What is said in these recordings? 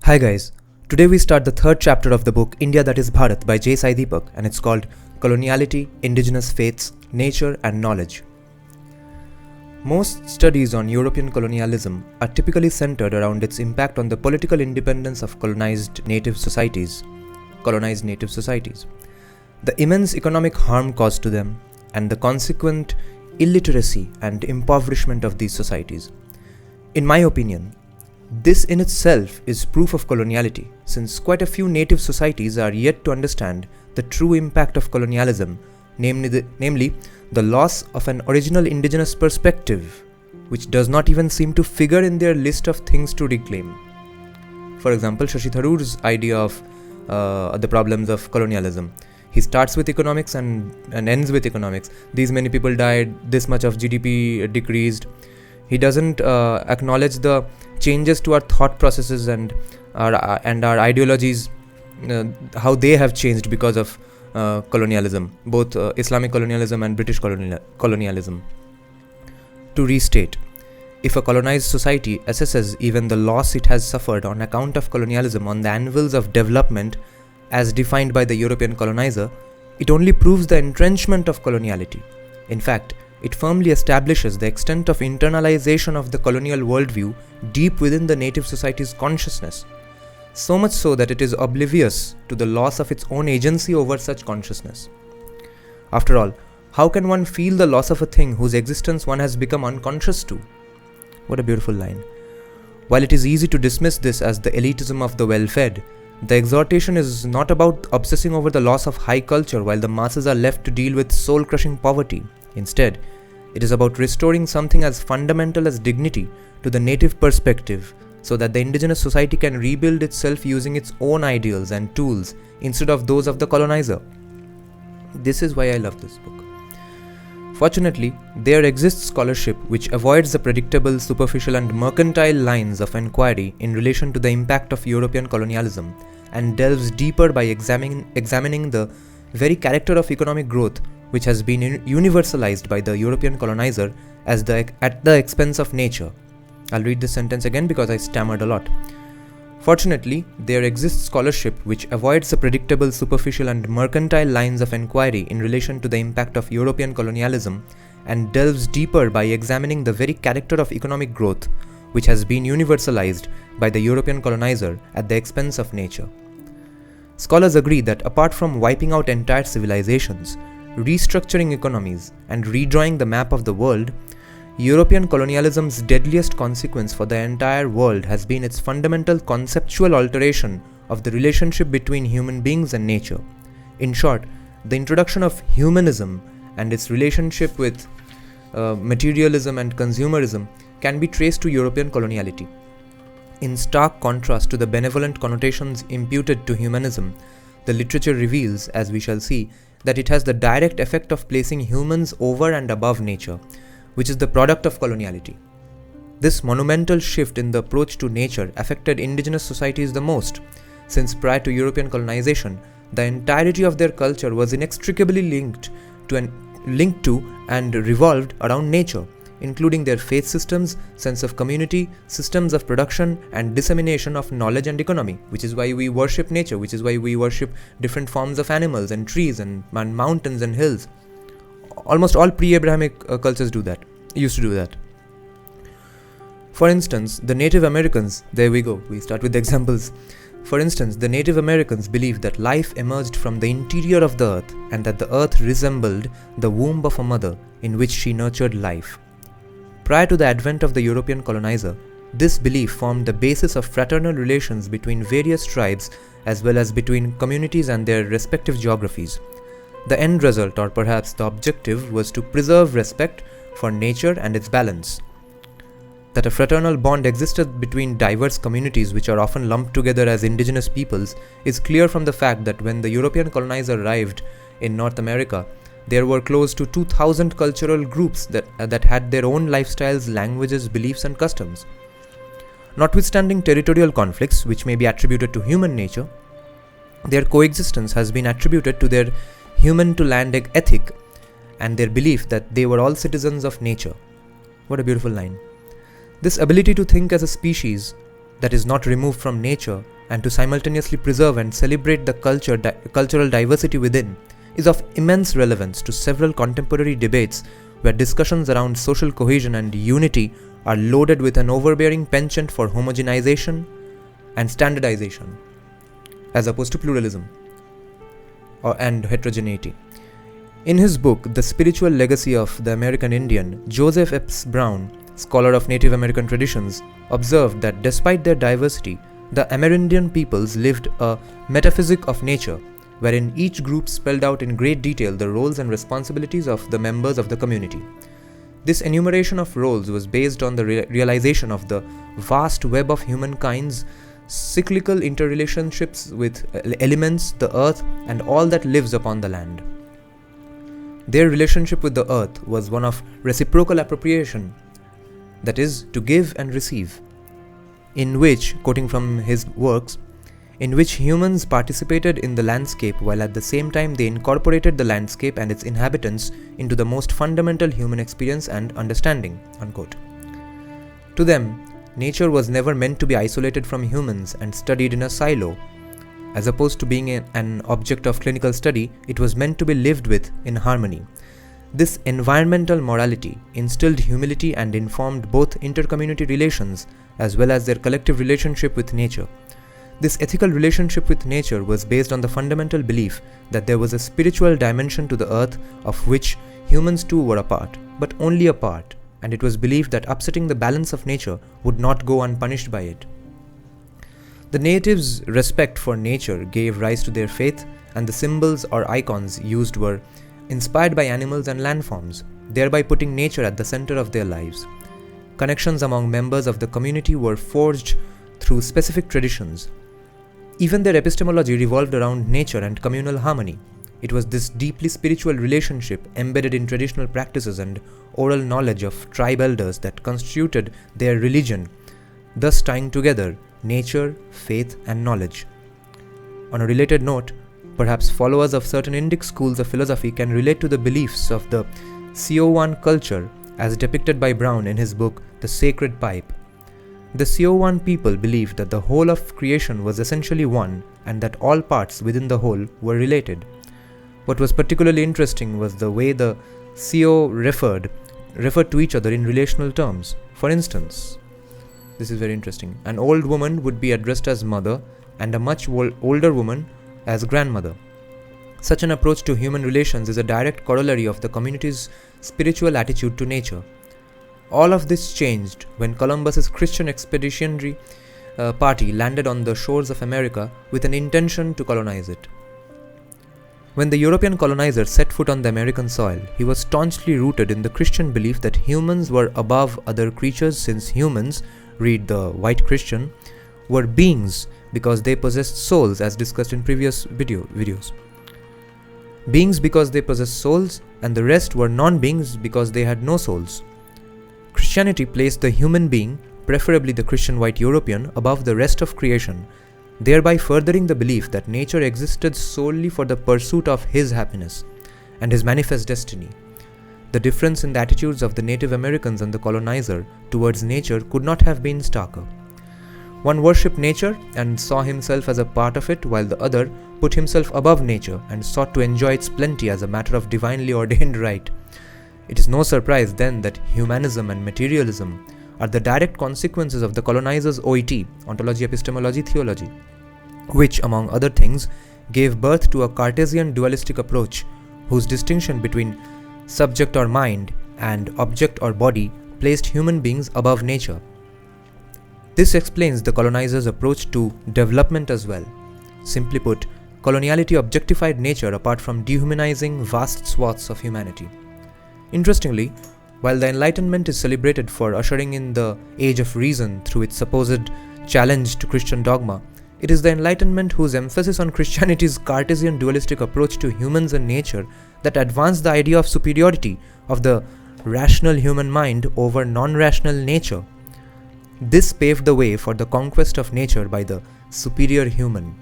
Hi guys, today we start the third chapter of the book India That Is Bharat by Sai Deepak, and it's called Coloniality, Indigenous Faiths, Nature and Knowledge. Most studies on European colonialism are typically centered around its impact on the political independence of colonized native societies. The immense economic harm caused to them, and the consequent illiteracy and impoverishment of these societies. In my opinion, this in itself is proof of coloniality, since quite a few native societies are yet to understand the true impact of colonialism, namely the loss of an original indigenous perspective, which does not even seem to figure in their list of things to reclaim. For example, Shashi Tharoor's idea of the problems of colonialism. He starts with economics and ends with economics. These many people died, this much of GDP decreased. He doesn't acknowledge the changes to our thought processes and our ideologies, how they have changed because of colonialism, both Islamic colonialism and British colonialism. To restate, if a colonized society assesses even the loss it has suffered on account of colonialism on the anvils of development as defined by the European colonizer, it only proves the entrenchment of coloniality. In fact, it firmly establishes the extent of internalization of the colonial worldview deep within the native society's consciousness, so much so that it is oblivious to the loss of its own agency over such consciousness. After all, how can one feel the loss of a thing whose existence one has become unconscious to? What a beautiful line. While it is easy to dismiss this as the elitism of the well-fed, the exhortation is not about obsessing over the loss of high culture while the masses are left to deal with soul-crushing poverty. Instead, it is about restoring something as fundamental as dignity to the native perspective so that the indigenous society can rebuild itself using its own ideals and tools instead of those of the colonizer. This is why I love this book. Fortunately, there exists scholarship which avoids the predictable, superficial and mercantile lines of inquiry in relation to the impact of European colonialism and delves deeper by examining the very character of economic growth which has been universalized by the European colonizer at the expense of nature. I'll read this sentence again because I stammered a lot. Fortunately, there exists scholarship which avoids the predictable, superficial and mercantile lines of inquiry in relation to the impact of European colonialism and delves deeper by examining the very character of economic growth which has been universalized by the European colonizer at the expense of nature. Scholars agree that apart from wiping out entire civilizations, restructuring economies, and redrawing the map of the world, European colonialism's deadliest consequence for the entire world has been its fundamental conceptual alteration of the relationship between human beings and nature. In short, the introduction of humanism and its relationship with materialism and consumerism can be traced to European coloniality. In stark contrast to the benevolent connotations imputed to humanism, the literature reveals, as we shall see, that it has the direct effect of placing humans over and above nature, which is the product of coloniality. This monumental shift in the approach to nature affected indigenous societies the most, since prior to European colonization, the entirety of their culture was inextricably linked to and revolved around nature, including their faith systems, sense of community, systems of production and dissemination of knowledge and economy, which is why we worship nature, which is why we worship different forms of animals and trees and mountains and hills. Almost all pre-Abrahamic cultures used to do that. For instance, the Native Americans, there we go, we start with the examples. For instance, the Native Americans believed that life emerged from the interior of the earth and that the earth resembled the womb of a mother in which she nurtured life. Prior to the advent of the European colonizer, this belief formed the basis of fraternal relations between various tribes as well as between communities and their respective geographies. The end result, or perhaps the objective, was to preserve respect for nature and its balance. That a fraternal bond existed between diverse communities which are often lumped together as indigenous peoples is clear from the fact that when the European colonizer arrived in North America, there were close to 2,000 cultural groups that had their own lifestyles, languages, beliefs and customs. Notwithstanding territorial conflicts, which may be attributed to human nature, their coexistence has been attributed to their human-to-land ethic and their belief that they were all citizens of nature. What a beautiful line. This ability to think as a species that is not removed from nature and to simultaneously preserve and celebrate the cultural diversity within is of immense relevance to several contemporary debates where discussions around social cohesion and unity are loaded with an overbearing penchant for homogenization and standardization, as opposed to pluralism and heterogeneity. In his book, The Spiritual Legacy of the American Indian, Joseph Epps Brown, scholar of Native American traditions, observed that despite their diversity, the Amerindian peoples lived a metaphysic of nature, wherein each group spelled out in great detail the roles and responsibilities of the members of the community. This enumeration of roles was based on the realization of the vast web of humankind's cyclical interrelationships with elements, the earth, and all that lives upon the land. Their relationship with the earth was one of reciprocal appropriation, that is, to give and receive, in which, quoting from his works, in which humans participated in the landscape while at the same time they incorporated the landscape and its inhabitants into the most fundamental human experience and understanding, unquote. To them, nature was never meant to be isolated from humans and studied in a silo. As opposed to being an object of clinical study, it was meant to be lived with in harmony. This environmental morality instilled humility and informed both inter-community relations as well as their collective relationship with nature. This ethical relationship with nature was based on the fundamental belief that there was a spiritual dimension to the earth of which humans too were a part, but only a part, and it was believed that upsetting the balance of nature would not go unpunished by it. The natives' respect for nature gave rise to their faith, and the symbols or icons used were inspired by animals and landforms, thereby putting nature at the center of their lives. Connections among members of the community were forged through specific traditions. Even their epistemology revolved around nature and communal harmony. It was this deeply spiritual relationship embedded in traditional practices and oral knowledge of tribe elders that constituted their religion, thus tying together nature, faith, and knowledge. On a related note, perhaps followers of certain Indic schools of philosophy can relate to the beliefs of the Siowan culture as depicted by Brown in his book The Sacred Pipe. The Siowan people believed that the whole of creation was essentially one and that all parts within the whole were related. What was particularly interesting was the way the Sio referred to each other in relational terms. For instance, this is very interesting. An old woman would be addressed as mother and a much older woman as grandmother. Such an approach to human relations is a direct corollary of the community's spiritual attitude to nature. All of this changed when Columbus's Christian expeditionary party landed on the shores of America with an intention to colonize it. When the European colonizer set foot on the American soil, he was staunchly rooted in the Christian belief that humans were above other creatures since humans, read the white Christian, were beings because they possessed souls, as discussed in previous videos. Beings because they possessed souls, and the rest were non-beings because they had no souls. Christianity placed the human being, preferably the Christian white European, above the rest of creation, thereby furthering the belief that nature existed solely for the pursuit of his happiness and his manifest destiny. The difference in the attitudes of the Native Americans and the colonizer towards nature could not have been starker. One worshipped nature and saw himself as a part of it, while the other put himself above nature and sought to enjoy its plenty as a matter of divinely ordained right. It is no surprise then that humanism and materialism are the direct consequences of the colonizer's OET, ontology, epistemology, theology, which, among other things, gave birth to a Cartesian dualistic approach whose distinction between subject or mind and object or body placed human beings above nature. This explains the colonizer's approach to development as well. Simply put, coloniality objectified nature apart from dehumanizing vast swaths of humanity. Interestingly, while the Enlightenment is celebrated for ushering in the Age of Reason through its supposed challenge to Christian dogma, it is the Enlightenment whose emphasis on Christianity's Cartesian dualistic approach to humans and nature that advanced the idea of superiority of the rational human mind over non-rational nature. This paved the way for the conquest of nature by the superior human.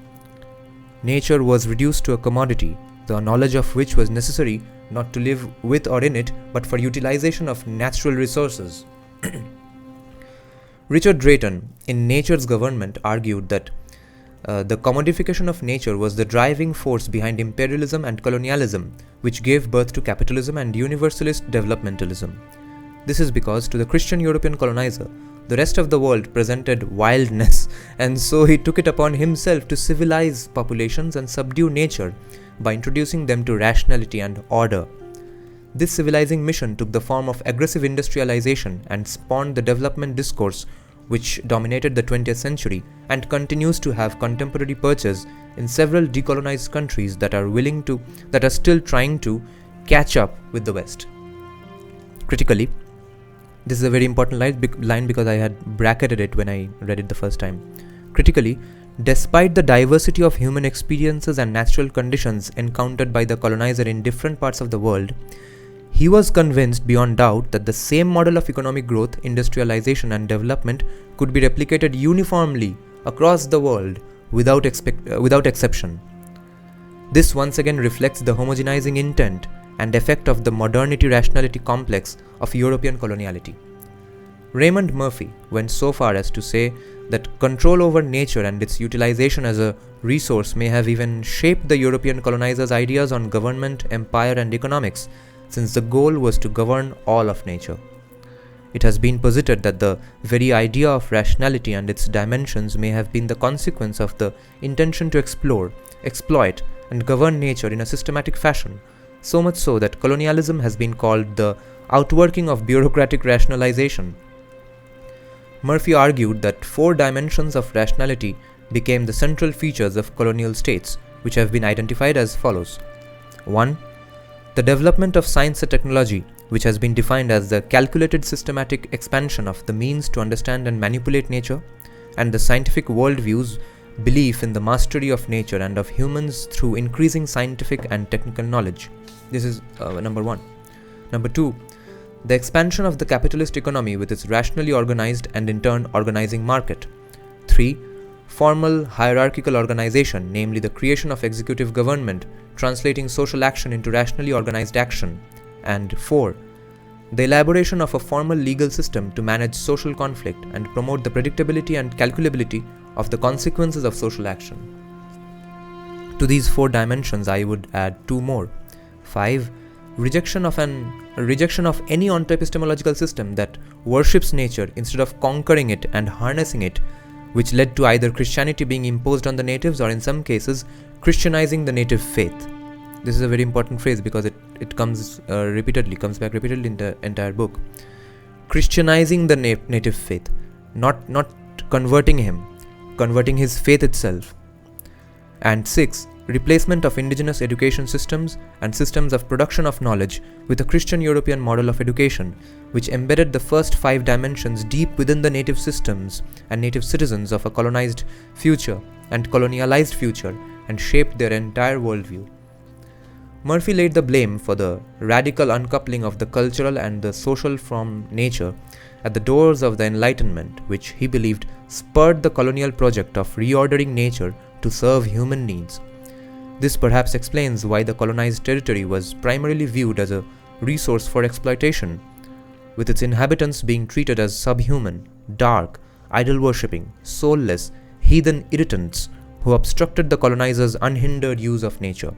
Nature was reduced to a commodity, the knowledge of which was necessary not to live with or in it, but for utilization of natural resources. Richard Drayton, in Nature's Government, argued that The commodification of nature was the driving force behind imperialism and colonialism, which gave birth to capitalism and universalist developmentalism. This is because to the Christian European colonizer, the rest of the world presented wildness, and so he took it upon himself to civilize populations and subdue nature by introducing them to rationality and order. This civilizing mission took the form of aggressive industrialization and spawned the development discourse which dominated the 20th century and continues to have contemporary perches in several decolonized countries that are still trying to catch up with the West. Critically, this is a very important line because I had bracketed it when I read it the first time. Critically, despite the diversity of human experiences and natural conditions encountered by the colonizer in different parts of the world, he was convinced beyond doubt that the same model of economic growth, industrialization and development could be replicated uniformly across the world without exception. This once again reflects the homogenizing intent and effect of the modernity-rationality complex of European coloniality. Raymond Murphy went so far as to say that control over nature and its utilization as a resource may have even shaped the European colonizers' ideas on government, empire and economics, since the goal was to govern all of nature. It has been posited that the very idea of rationality and its dimensions may have been the consequence of the intention to explore, exploit, and govern nature in a systematic fashion, so much so that colonialism has been called the outworking of bureaucratic rationalization. Murphy argued that 4 dimensions of rationality became the central features of colonial states, which have been identified as follows. 1. The development of science and technology, which has been defined as the calculated systematic expansion of the means to understand and manipulate nature, and the scientific worldview's belief in the mastery of nature and of humans through increasing scientific and technical knowledge. This is number 1. Number 2. The expansion of the capitalist economy with its rationally organized and in turn organizing market. 3. Formal hierarchical organization, namely the creation of executive government, translating social action into rationally organized action. And 4. The elaboration of a formal legal system to manage social conflict and promote the predictability and calculability of the consequences of social action. To these 4 dimensions I would add 2 more. 5. Rejection of any onto-epistemological system that worships nature instead of conquering it and harnessing it, which led to either Christianity being imposed on the natives or in some cases Christianizing the native faith. This is a very important phrase because it comes back repeatedly in the entire book. Christianizing the native faith, not converting him, converting his faith itself. And 6. Replacement of indigenous education systems and systems of production of knowledge with a Christian European model of education, which embedded the first 5 dimensions deep within the native systems and native citizens of a colonized future and colonialized future and shaped their entire worldview. Murphy laid the blame for the radical uncoupling of the cultural and the social from nature at the doors of the Enlightenment, which he believed spurred the colonial project of reordering nature to serve human needs. This perhaps explains why the colonized territory was primarily viewed as a resource for exploitation, with its inhabitants being treated as subhuman, dark, idol-worshipping, soulless, heathen irritants who obstructed the colonizers' unhindered use of nature.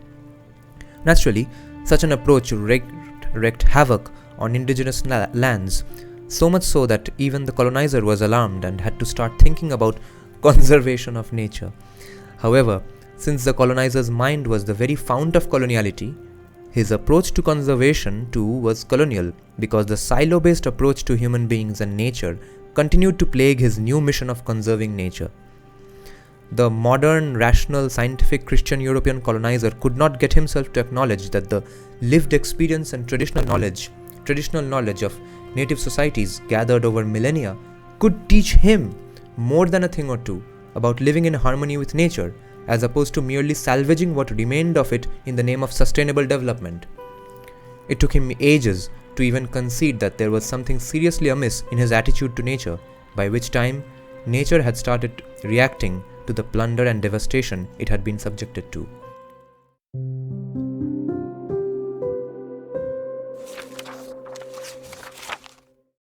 Naturally, such an approach wreaked havoc on indigenous lands, so much so that even the colonizer was alarmed and had to start thinking about conservation of nature. However, since the colonizer's mind was the very fount of coloniality, his approach to conservation too was colonial, because the silo-based approach to human beings and nature continued to plague his new mission of conserving nature. The modern, rational, scientific Christian European colonizer could not get himself to acknowledge that the lived experience and traditional knowledge of native societies gathered over millennia could teach him more than a thing or two about living in harmony with nature, as opposed to merely salvaging what remained of it in the name of sustainable development. It took him ages to even concede that there was something seriously amiss in his attitude to nature, by which time nature had started reacting to the plunder and devastation it had been subjected to.